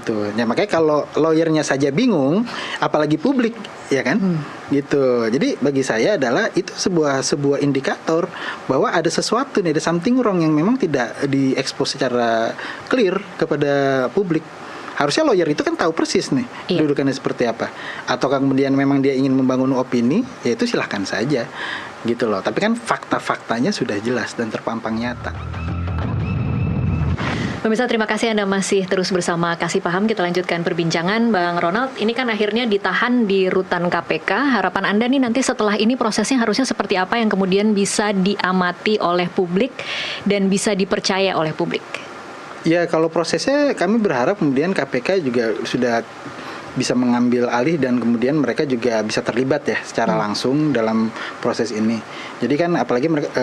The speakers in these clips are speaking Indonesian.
gitu. Ya makanya kalau lawyernya saja bingung, apalagi publik, ya kan? Gitu. Jadi bagi saya adalah itu sebuah indikator bahwa ada sesuatu nih, ada something wrong yang memang tidak diekspos secara clear kepada publik. Harusnya lawyer itu kan tahu persis nih kedudukannya seperti apa. Atau kemudian memang dia ingin membangun opini, ya itu silahkan saja, gitu loh. Tapi kan fakta-faktanya sudah jelas dan terpampang nyata. Pemirsa, terima kasih Anda masih terus bersama Kasih Paham. Kita lanjutkan perbincangan. Bang Ronald, ini kan akhirnya ditahan di rutan KPK. Harapan Anda nih nanti setelah ini prosesnya harusnya seperti apa yang kemudian bisa diamati oleh publik dan bisa dipercaya oleh publik? Ya kalau prosesnya kami berharap kemudian KPK juga sudah bisa mengambil alih dan kemudian mereka juga bisa terlibat ya secara langsung dalam proses ini. Jadi kan apalagi mereka,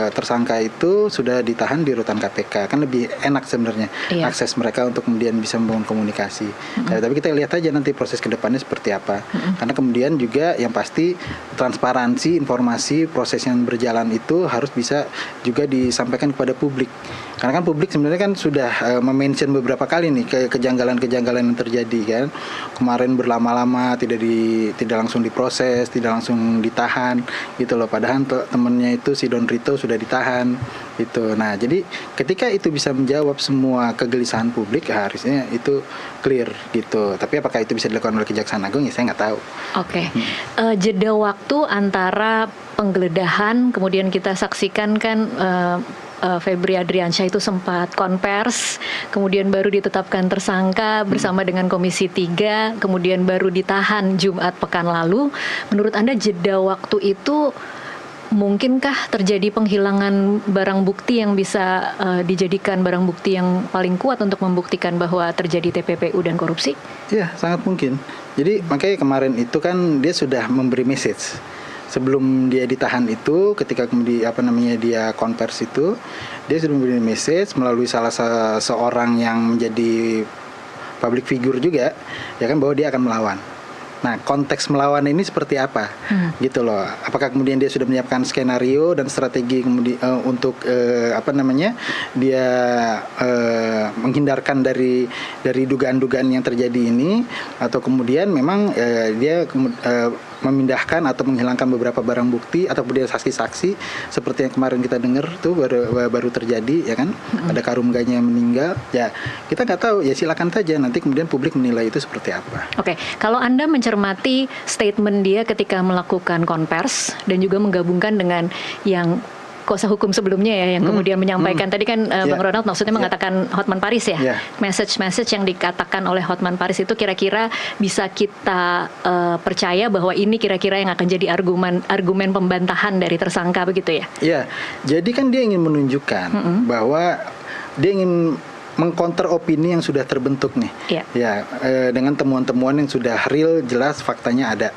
tersangka itu sudah ditahan di rutan KPK, kan lebih enak sebenarnya akses mereka untuk kemudian bisa membangun komunikasi. Tapi kita lihat aja nanti proses kedepannya seperti apa. Karena kemudian juga yang pasti transparansi informasi proses yang berjalan itu harus bisa juga disampaikan kepada publik. Karena kan publik sebenarnya kan sudah mention beberapa kali nih kejanggalan-kejanggalan yang terjadi kan. Kemarin berlama-lama tidak langsung diproses, tidak langsung ditahan gitu loh. Padahal temennya itu si Don Rito sudah ditahan gitu. Nah, jadi ketika itu bisa menjawab semua kegelisahan publik, harusnya itu clear gitu. Tapi apakah itu bisa dilakukan oleh Kejaksaan Agung ya saya nggak tahu. Oke. Jeda waktu antara penggeledahan kemudian kita saksikan kan Febri Adriansyah itu sempat konvers, kemudian baru ditetapkan tersangka bersama dengan Komisi 3, kemudian baru ditahan Jumat pekan lalu. Menurut Anda jeda waktu itu mungkinkah terjadi penghilangan barang bukti yang bisa dijadikan barang bukti yang paling kuat untuk membuktikan bahwa terjadi TPPU dan korupsi? Iya, sangat mungkin. Jadi makanya kemarin itu kan dia sudah memberi message. Sebelum dia ditahan itu, ketika kemudian dia konvers itu, dia sudah memberi message melalui salah seorang yang menjadi public figure juga, ya kan, bahwa dia akan melawan. Nah, konteks melawan ini seperti apa, gitu loh? Apakah kemudian dia sudah menyiapkan skenario dan strategi kemudian untuk dia menghindarkan dari dugaan-dugaan yang terjadi ini, atau kemudian memang dia memindahkan atau menghilangkan beberapa barang bukti atau kemudian saksi-saksi seperti yang kemarin kita dengar tuh baru terjadi, ya kan? Ada Karunganya yang meninggal, ya kita nggak tahu, ya silakan saja nanti kemudian publik menilai itu seperti apa. Oke, kalau Anda mencermati statement dia ketika melakukan konvers dan juga menggabungkan dengan yang kuasa hukum sebelumnya ya yang kemudian menyampaikan tadi kan Bang Ronald maksudnya mengatakan Hotman Paris ya. Message yang dikatakan oleh Hotman Paris itu kira-kira bisa kita percaya bahwa ini kira-kira yang akan jadi argumen pembantahan dari tersangka begitu ya. Iya. Jadi kan dia ingin menunjukkan bahwa dia ingin mengcounter opini yang sudah terbentuk nih, dengan temuan-temuan yang sudah real, jelas, faktanya ada,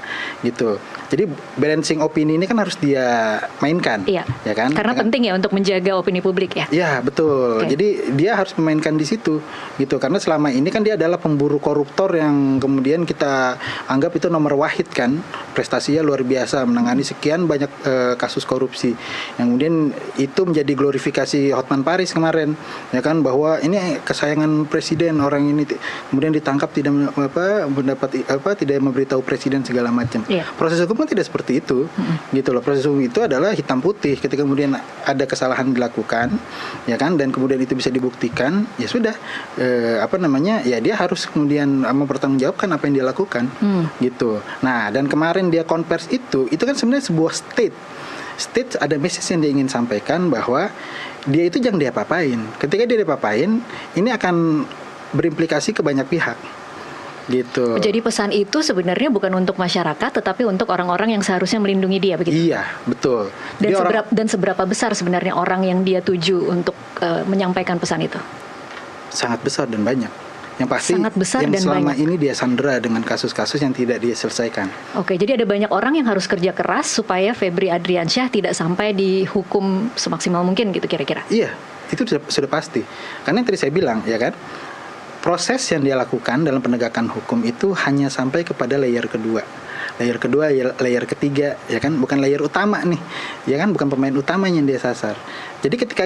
gitu. Jadi balancing opini ini kan harus dia mainkan, ya kan? Karena penting ya untuk menjaga opini publik ya. Ya betul. Jadi dia harus memainkan di situ, gitu. Karena selama ini kan dia adalah pemburu koruptor yang kemudian kita anggap itu nomor wahid kan, prestasinya luar biasa, menangani sekian banyak kasus korupsi. Yang kemudian itu menjadi glorifikasi Hotman Paris kemarin, ya kan, bahwa ini kesayangan presiden, orang ini kemudian ditangkap tidak tidak memberitahu presiden segala macam. Proses hukum kan tidak seperti itu, gitu loh. Proses hukum itu adalah hitam putih. Ketika kemudian ada kesalahan dilakukan, ya kan, dan kemudian itu bisa dibuktikan, ya sudah, ya dia harus kemudian mempertanggungjawabkan apa yang dia lakukan, gitu. Nah, dan kemarin dia konvers itu kan sebenarnya sebuah state ada message yang dia ingin sampaikan bahwa dia itu jangan diapa-apain. Ketika dia diapa-apain, ini akan berimplikasi ke banyak pihak, gitu. Jadi pesan itu sebenarnya bukan untuk masyarakat, tetapi untuk orang-orang yang seharusnya melindungi dia, begitu? Iya, betul. Dan seberapa besar sebenarnya orang yang dia tuju untuk menyampaikan pesan itu? Sangat besar dan banyak. Yang pasti sangat besar yang dan selama banyak. ini dia sandera dengan kasus-kasus yang tidak dia selesaikan. Oke, jadi ada banyak orang yang harus kerja keras supaya Febri Adriansyah tidak sampai dihukum semaksimal mungkin gitu kira-kira. Iya, itu sudah pasti. Karena yang tadi saya bilang, ya kan, proses yang dia lakukan dalam penegakan hukum itu hanya sampai kepada layer kedua. layer kedua, layer ketiga, ya kan, bukan layer utama nih, ya kan, bukan pemain utamanya yang dia sasar. Jadi ketika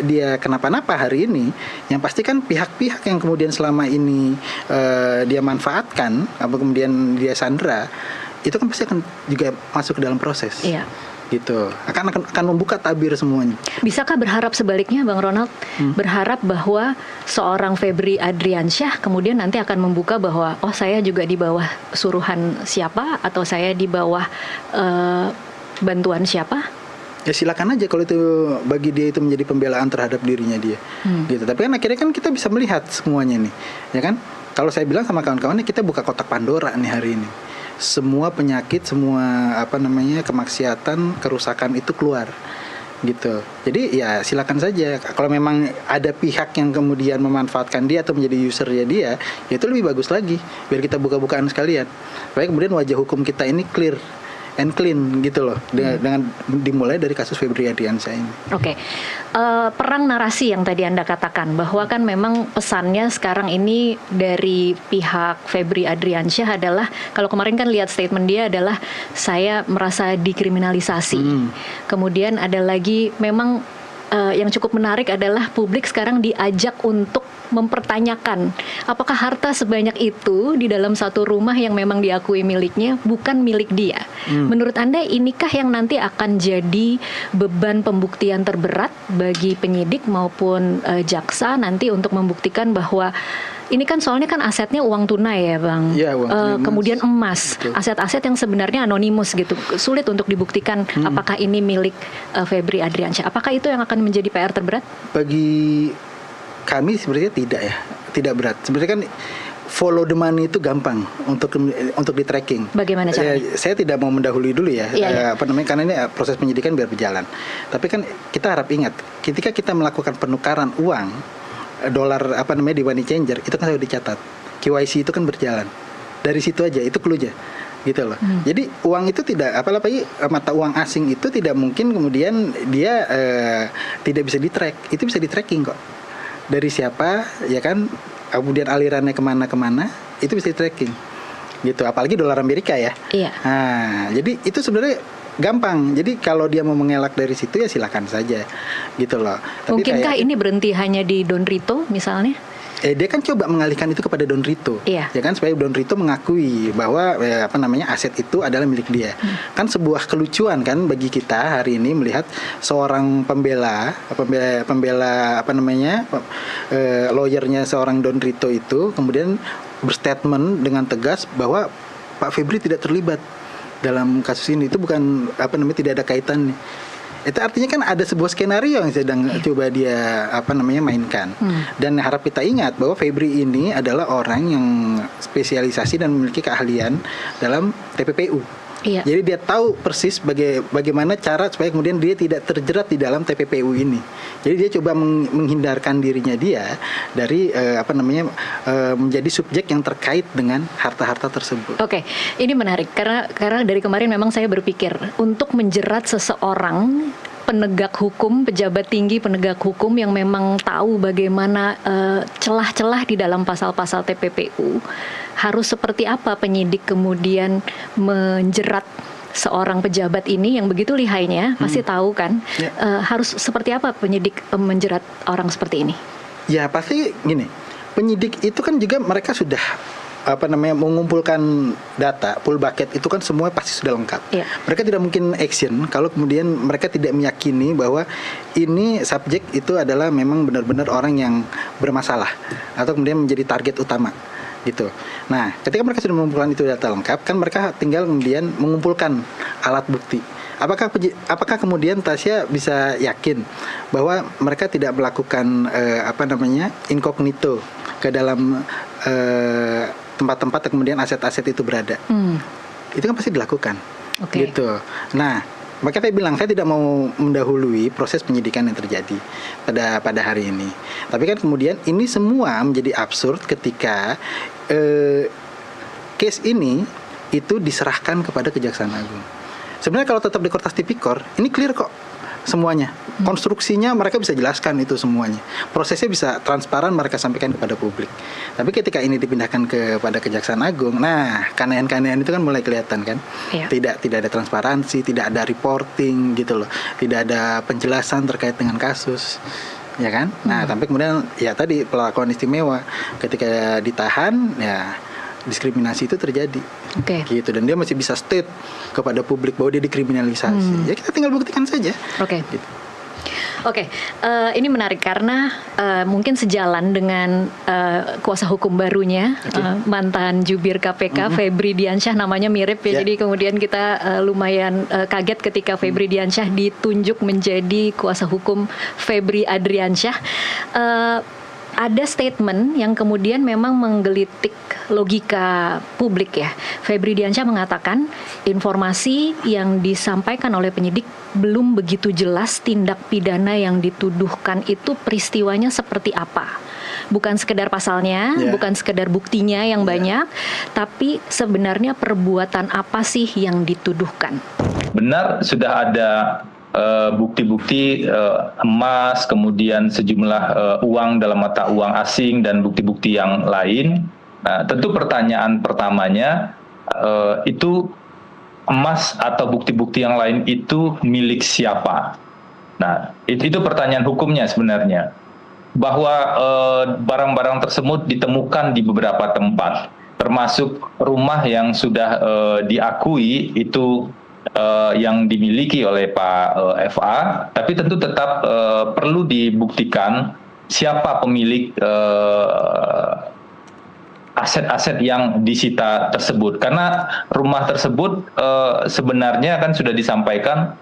dia kenapa-napa hari ini, yang pasti kan pihak-pihak yang kemudian selama ini dia manfaatkan, apa kemudian dia sandera, itu kan pasti akan juga masuk ke dalam proses. Iya. Gitu, akan membuka tabir semuanya. Bisakah berharap sebaliknya, Bang Ronald? Berharap bahwa seorang Febri Adriansyah kemudian nanti akan membuka bahwa oh saya juga di bawah suruhan siapa, atau saya di bawah bantuan siapa? Ya silakan aja kalau itu bagi dia itu menjadi pembelaan terhadap dirinya dia. Gitu. Tapi kan akhirnya kan kita bisa melihat semuanya nih, ya kan? Kalau saya bilang sama kawan-kawannya, kita buka kotak Pandora nih hari ini. Semua penyakit, semua kemaksiatan, kerusakan itu keluar gitu. Jadi ya silakan saja. Kalau memang ada pihak yang kemudian memanfaatkan dia atau menjadi usernya dia, ya itu lebih bagus lagi. Biar kita buka-bukaan sekalian. Supaya kemudian wajah hukum kita ini clear and clean gitu loh. Dengan dimulai dari kasus Febri Adriansyah ini. Oke. Perang narasi yang tadi Anda katakan, bahwa kan memang pesannya sekarang ini dari pihak Febri Adriansyah adalah, kalau kemarin kan lihat statement dia adalah saya merasa dikriminalisasi. Kemudian ada lagi memang yang cukup menarik adalah publik sekarang diajak untuk mempertanyakan apakah harta sebanyak itu di dalam satu rumah yang memang diakui miliknya bukan milik dia. Menurut Anda inikah yang nanti akan jadi beban pembuktian terberat bagi penyidik maupun jaksa nanti untuk membuktikan bahwa ini kan soalnya kan asetnya uang tunai ya Bang, ya, kemudian emas, aset-aset yang sebenarnya anonimus gitu, sulit untuk dibuktikan apakah ini milik Febri Adriansyah. Apakah itu yang akan menjadi PR terberat? Bagi kami sebenarnya tidak berat. Sebenarnya kan follow the money itu gampang untuk di tracking. Bagaimana caranya? Saya tidak mau mendahului dulu ya, iya. Karena ini proses penyidikan biar berjalan. Tapi kan kita harap ingat, ketika kita melakukan penukaran uang dolar di money changer, itu kan sudah dicatat. KYC itu kan berjalan. Dari situ aja, itu clue-nya. Gitu loh. Jadi uang itu tidak, apalagi mata uang asing itu tidak mungkin kemudian dia tidak bisa di-track. Itu bisa di-tracking kok. Dari siapa, ya kan, kemudian alirannya kemana-kemana, itu bisa di-tracking. Gitu, apalagi dolar Amerika ya. Iya. Nah, jadi itu sebenarnya gampang. Jadi kalau dia mau mengelak dari situ ya silakan saja. Gitu loh. Tapi mungkinkah ini berhenti hanya di Don Rito misalnya? Dia kan coba mengalihkan itu kepada Don Rito, iya. Ya kan, supaya Don Rito mengakui bahwa aset itu adalah milik dia. Kan sebuah kelucuan kan bagi kita hari ini melihat seorang pembela lawyernya seorang Don Rito itu kemudian berstatement dengan tegas bahwa Pak Febri tidak terlibat dalam kasus ini. Itu bukan tidak ada kaitannya. Itu artinya kan ada sebuah skenario yang sedang coba dia mainkan. Dan harap kita ingat bahwa Febri ini adalah orang yang spesialisasi dan memiliki keahlian dalam TPPU. Iya. Jadi dia tahu persis bagaimana cara supaya kemudian dia tidak terjerat di dalam TPPU ini. Jadi dia coba menghindarkan dirinya dia dari menjadi subjek yang terkait dengan harta-harta tersebut. Oke, ini menarik karena dari kemarin memang saya berpikir untuk menjerat seseorang penegak hukum, pejabat tinggi penegak hukum yang memang tahu bagaimana celah-celah di dalam pasal-pasal TPPU, harus seperti apa penyidik kemudian menjerat seorang pejabat ini yang begitu lihainya, pasti tahu kan, harus seperti apa penyidik menjerat orang seperti ini? Ya pasti gini, penyidik itu kan juga mereka sudah mengumpulkan data, full bucket itu kan semua pasti sudah lengkap. Yeah. Mereka tidak mungkin action kalau kemudian mereka tidak meyakini bahwa ini subjek itu adalah memang benar-benar orang yang bermasalah atau kemudian menjadi target utama gitu. Nah, ketika mereka sudah mengumpulkan itu data lengkap, kan mereka tinggal kemudian mengumpulkan alat bukti. Apakah kemudian Tasya bisa yakin bahwa mereka tidak melakukan incognito ke dalam tempat-tempat kemudian aset-aset itu berada? Itu kan pasti dilakukan. Gitu. Nah, maka saya bilang saya tidak mau mendahului proses penyidikan yang terjadi pada hari ini. Tapi kan kemudian ini semua menjadi absurd ketika case ini itu diserahkan kepada Kejaksaan Agung. Sebenarnya kalau tetap di Kertas Tipikor, ini clear kok. semuanya. Konstruksinya mereka bisa jelaskan itu semuanya. Prosesnya bisa transparan mereka sampaikan kepada publik. Tapi ketika ini dipindahkan kepada Kejaksaan Agung, nah keanehan-keanehan itu kan mulai kelihatan kan. Iya. Tidak ada transparansi, tidak ada reporting gitu loh. Tidak ada penjelasan terkait dengan kasus. Ya kan? Nah, tapi kemudian ya tadi perlakuan istimewa ketika ditahan ya diskriminasi itu terjadi. Oke. Gitu, dan dia masih bisa state kepada publik bahwa dia dikriminalisasi. Ya kita tinggal buktikan saja. Oke. Gitu. Oke, ini menarik karena mungkin sejalan dengan kuasa hukum barunya, mantan jubir KPK Febri Diansyah, namanya mirip ya. Jadi kemudian kita lumayan kaget ketika Febri Diansyah ditunjuk menjadi kuasa hukum Febri Adriansyah. Ada statement yang kemudian memang menggelitik logika publik ya. Febri Diansyah mengatakan informasi yang disampaikan oleh penyidik belum begitu jelas tindak pidana yang dituduhkan itu peristiwanya seperti apa. Bukan sekedar pasalnya, bukan sekedar buktinya yang banyak, tapi sebenarnya perbuatan apa sih yang dituduhkan. Benar, sudah ada bukti-bukti emas, kemudian sejumlah uang dalam mata uang asing dan bukti-bukti yang lain. Nah, tentu pertanyaan pertamanya itu emas atau bukti-bukti yang lain itu milik siapa? Nah, itu pertanyaan hukumnya sebenarnya. Bahwa barang-barang tersebut ditemukan di beberapa tempat, termasuk rumah yang sudah diakui itu yang dimiliki oleh Pak FA, tapi tentu tetap perlu dibuktikan siapa pemilik aset-aset yang disita tersebut. Karena rumah tersebut sebenarnya kan sudah disampaikan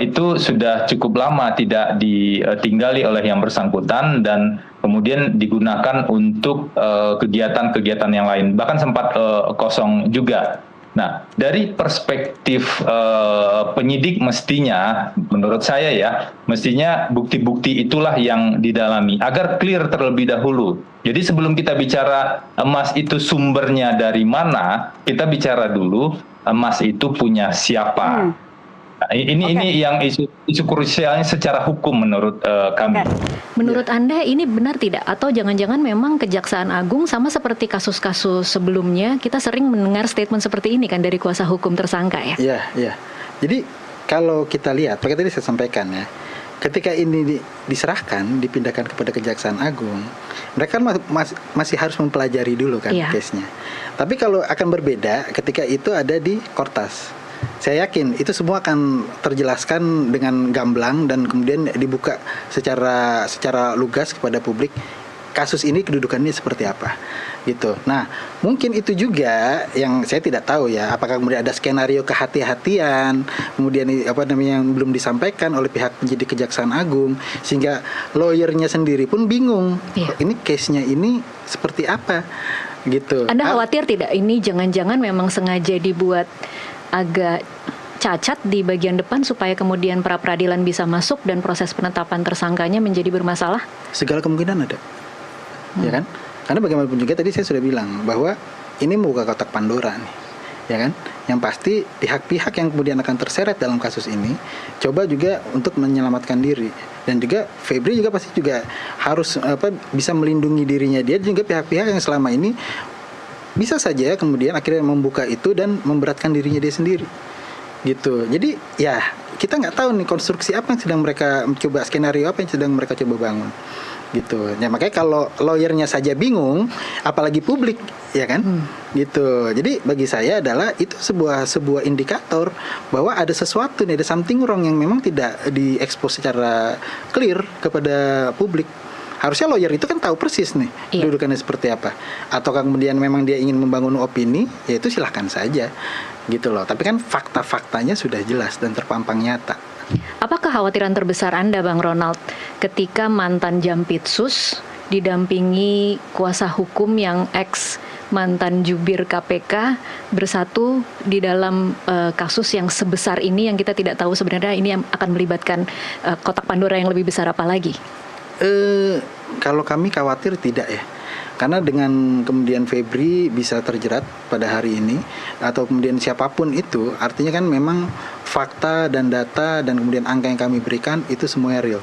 itu sudah cukup lama tidak ditinggali oleh yang bersangkutan dan kemudian digunakan untuk kegiatan-kegiatan yang lain. Bahkan sempat kosong juga. Nah, dari perspektif penyidik mestinya, menurut saya ya, mestinya bukti-bukti itulah yang didalami agar clear terlebih dahulu. Jadi sebelum kita bicara emas itu sumbernya dari mana, kita bicara dulu emas itu punya siapa. Nah, ini yang isu krusialnya secara hukum menurut kami. Menurut Anda ini benar tidak? Atau jangan-jangan memang Kejaksaan Agung sama seperti kasus-kasus sebelumnya kita sering mendengar statement seperti ini kan dari kuasa hukum tersangka ya? Iya. Jadi kalau kita lihat, seperti tadi saya sampaikan ya, ketika ini diserahkan, dipindahkan kepada Kejaksaan Agung, mereka kan masih harus mempelajari dulu kan case-nya. Tapi kalau akan berbeda ketika itu ada di Kortas. Saya yakin itu semua akan terjelaskan dengan gamblang dan kemudian dibuka secara lugas kepada publik. Kasus ini kedudukannya seperti apa, gitu. Nah, mungkin itu juga yang saya tidak tahu ya. Apakah kemudian ada skenario kehati-hatian, kemudian yang belum disampaikan oleh pihak penyidik Kejaksaan Agung, sehingga lawyernya sendiri pun bingung. Ini case-nya ini seperti apa, gitu. Anda khawatir tidak ini jangan-jangan memang sengaja dibuat agak cacat di bagian depan supaya kemudian pra peradilan bisa masuk dan proses penetapan tersangkanya menjadi bermasalah? Segala kemungkinan ada, ya kan? Karena bagaimanapun juga tadi saya sudah bilang bahwa ini membuka kotak Pandora nih, ya kan? Yang pasti pihak-pihak yang kemudian akan terseret dalam kasus ini coba juga untuk menyelamatkan diri, dan juga Febri juga pasti juga harus bisa melindungi dirinya dia, juga pihak-pihak yang selama ini bisa saja kemudian akhirnya membuka itu dan memberatkan dirinya dia sendiri, gitu. Jadi ya kita nggak tahu nih konstruksi apa yang sedang mereka coba, skenario apa yang sedang mereka coba bangun, gitu. Ya makanya kalau lawyernya saja bingung, apalagi publik, ya kan, gitu. Jadi bagi saya adalah itu sebuah indikator bahwa ada sesuatu nih, ada something wrong yang memang tidak diekspos secara clear kepada publik. Harusnya lawyer itu kan tahu persis nih kedudukannya seperti apa. Atau kemudian memang dia ingin membangun opini, ya itu silahkan saja, gitu loh. Tapi kan fakta-faktanya sudah jelas dan terpampang nyata. Apa kekhawatiran terbesar Anda, Bang Ronald, ketika mantan Jampitsus didampingi kuasa hukum yang ex mantan jubir KPK bersatu di dalam kasus yang sebesar ini yang kita tidak tahu sebenarnya ini akan melibatkan kotak Pandora yang lebih besar apa lagi? Kalau kami khawatir tidak ya, karena dengan kemudian Febri bisa terjerat pada hari ini atau kemudian siapapun itu, artinya kan memang fakta dan data dan kemudian angka yang kami berikan itu semuanya real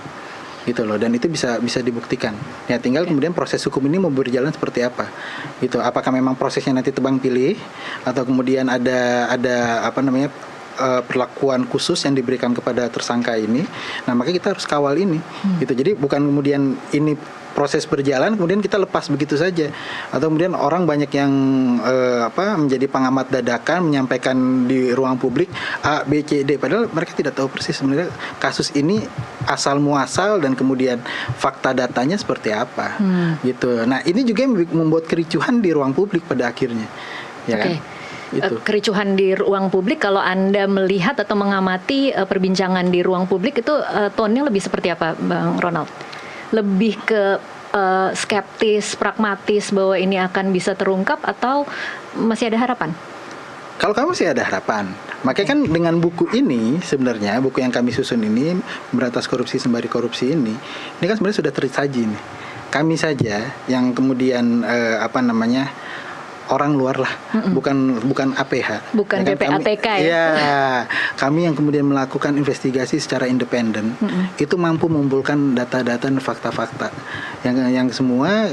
gitu loh, dan itu bisa dibuktikan ya. Tinggal kemudian proses hukum ini mau berjalan seperti apa gitu, apakah memang prosesnya nanti tebang pilih atau kemudian ada apa namanya perlakuan khusus yang diberikan kepada tersangka ini. Nah, makanya kita harus kawal ini gitu. Jadi bukan kemudian ini proses berjalan kemudian kita lepas begitu saja, atau kemudian orang banyak yang menjadi pengamat dadakan menyampaikan di ruang publik A, B, C, D, padahal mereka tidak tahu persis sebenarnya kasus ini asal muasal dan kemudian fakta datanya seperti apa gitu. Nah, ini juga yang membuat kericuhan di ruang publik pada akhirnya, ya kan? Itu. Kericuhan di ruang publik, kalau Anda melihat atau mengamati perbincangan di ruang publik itu tone-nya lebih seperti apa, Bang Ronald? Lebih ke skeptis, pragmatis bahwa ini akan bisa terungkap, atau masih ada harapan? Kalau kami sih ada harapan. Makanya kan dengan buku ini sebenarnya, buku yang kami susun ini, Memberantas Korupsi Sembari Korupsi ini kan sebenarnya sudah tersaji nih. Kami saja yang kemudian orang luar lah, bukan APH, bukan ya kan? PPATK ya. Kami yang kemudian melakukan investigasi secara independen, itu mampu mengumpulkan data-data dan fakta-fakta yang semua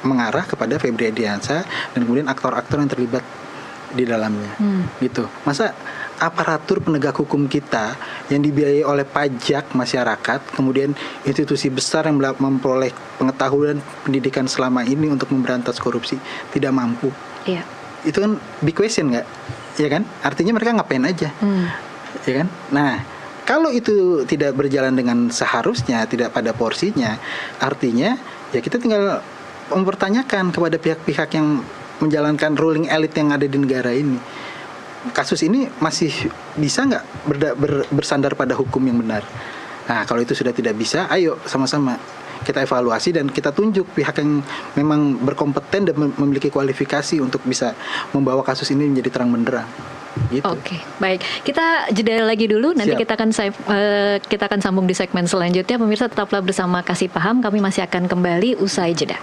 mengarah kepada Febri Ardiansyah dan kemudian aktor-aktor yang terlibat di dalamnya, gitu. Masa aparatur penegak hukum kita yang dibiayai oleh pajak masyarakat, kemudian institusi besar yang memperoleh pengetahuan pendidikan selama ini untuk memberantas korupsi tidak mampu. Iya. Itu kan big question nggak? Ya kan? Artinya mereka ngapain aja? Ya kan? Nah, kalau itu tidak berjalan dengan seharusnya, tidak pada porsinya, artinya ya kita tinggal mempertanyakan kepada pihak-pihak yang menjalankan ruling elite yang ada di negara ini. Kasus ini masih bisa nggak bersandar pada hukum yang benar? Nah, kalau itu sudah tidak bisa, ayo sama-sama kita evaluasi dan kita tunjuk pihak yang memang berkompeten dan memiliki kualifikasi untuk bisa membawa kasus ini menjadi terang benderang. Gitu. Oke, baik. Kita jeda lagi dulu. Nanti Siap. kita akan sambung di segmen selanjutnya. Pemirsa tetaplah bersama Kasih Paham. Kami masih akan kembali usai jeda.